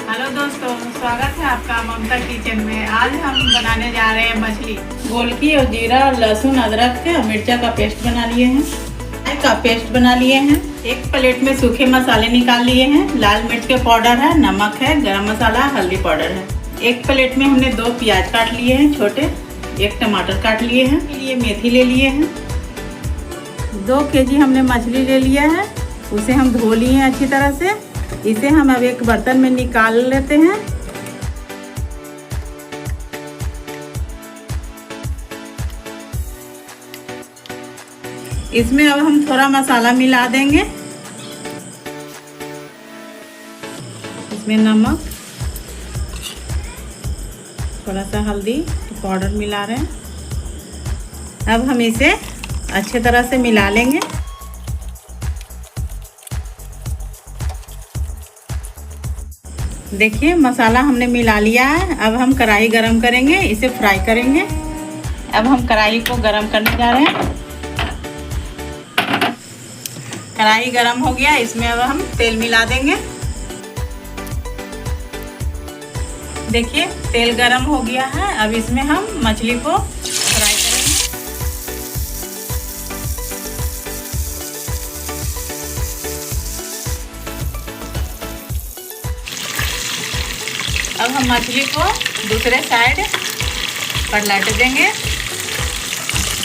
Hello दोस्तों, स्वागत है आपका ममता किचन में। आज हम बनाने जा रहे हैं मछली। गोलकी और जीरा, लहसुन, अदरक और मिर्चा का पेस्ट बना लिए हैं। का पेस्ट बना लिए हैं। एक प्लेट में सूखे मसाले निकाल लिए हैं। लाल मिर्च के पाउडर है, नमक है, गरम मसाला, हल्दी पाउडर है। एक प्लेट में हमने 2 प्याज काट लिए हैं छोटे, 1 टमाटर काट लिए हैं। ये मेथी ले लिए हैं। 2 केजी हमने मछली ले लिया है, उसे हम धो लिए हैं अच्छी तरह से। इसे हम अब एक बर्तन में निकाल लेते हैं। इसमें अब हम थोड़ा मसाला मिला देंगे। इसमें नमक, थोड़ा सा हल्दी पाउडर मिला रहे हैं। अब हम इसे अच्छे तरह से मिला लेंगे। देखिए मसाला हमने मिला लिया है। अब हम कढ़ाई गरम करेंगे, इसे फ्राई करेंगे। अब हम कढ़ाई को गरम करने जा रहे हैं। कढ़ाई गरम हो गया, इसमें अब हम तेल मिला देंगे। देखिए तेल गरम हो गया है। अब इसमें हम मछली को फ्राई करेंगे। अब हम मछली को दूसरे साइड पलट देंगे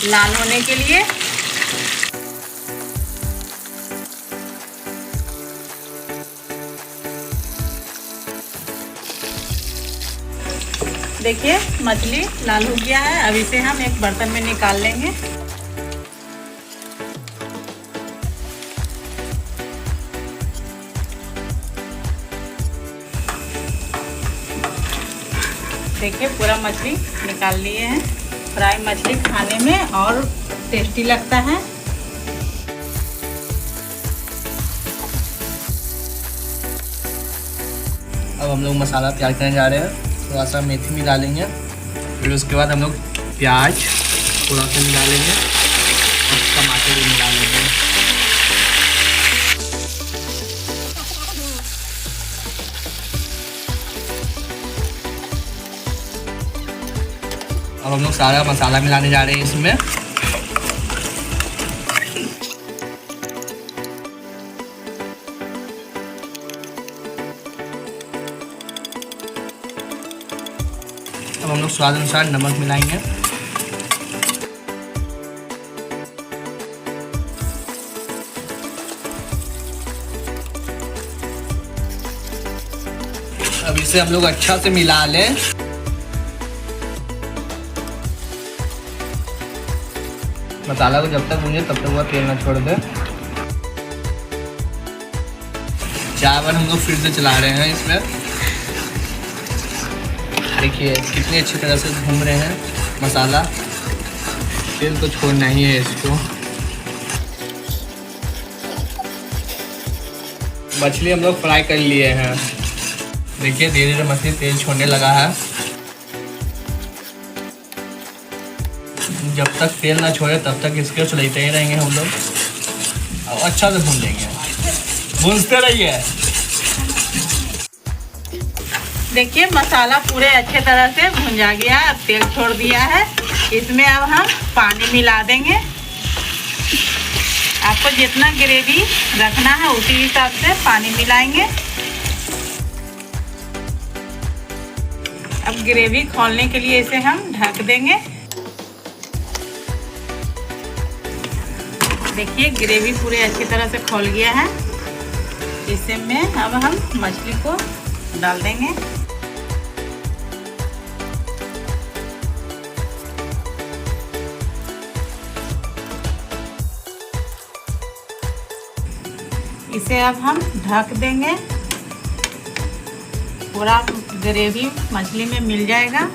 लाल होने के लिए। देखिए मछली लाल हो गया है। अब इसे हम एक बर्तन में निकाल लेंगे। देखिए पूरा मछली निकाल लिए हैं। फ्राई मछली खाने में और टेस्टी लगता है। अब हम लोग मसाला तैयार करने जा रहे हैं। थोड़ा सा मेथी मिला लेंगे, फिर उसके बाद हम लोग प्याज थोड़ा सा मिला लेंगे और टमाटर भी मिला लेंगे। अब हम लोग सारा मसाला मिलाने जा रहे हैं इसमें। अब हम लोग स्वाद अनुसार नमक मिलाएंगे। अब इसे हम लोग अच्छा से मिला लें। मसाला को जब तक भूंजे तब तक वह तेल ना छोड़ दे। चावल हम लोग फिर से चला रहे हैं इसमें। देखिए कितनी अच्छी तरह से भून रहे हैं मसाला। तेल तो छोड़ना ही है इसको। मछली हम लोग फ्राई कर लिए हैं। देखिए धीरे धीरे मछली तेल छोड़ने लगा है। जब तक तेल ना छोड़े तब तक इसके चलाते ही रहेंगे हम लोग और अच्छा से भून देंगे। भूनते रहिए। देखिए मसाला पूरे अच्छे तरह से भुंजा गया है। अब तेल छोड़ दिया है। इसमें अब हम पानी मिला देंगे। आपको जितना ग्रेवी रखना है उसी हिसाब से पानी मिलाएंगे। अब ग्रेवी खोलने के लिए इसे हम ढक देंगे। देखिए ग्रेवी पूरे अच्छी तरह से खोल गया है। इसमें अब हम मछली को डाल देंगे। इसे अब हम ढक देंगे। पूरा ग्रेवी मछली में मिल जाएगा।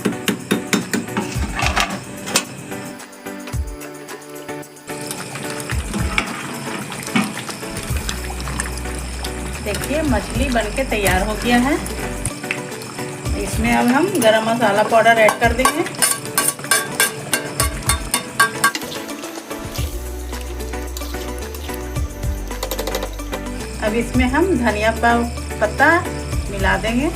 देखिए मछली बनके तैयार हो गया है। इसमें अब हम गरम मसाला पाउडर ऐड कर देंगे। अब इसमें हम धनिया पत्ता मिला देंगे।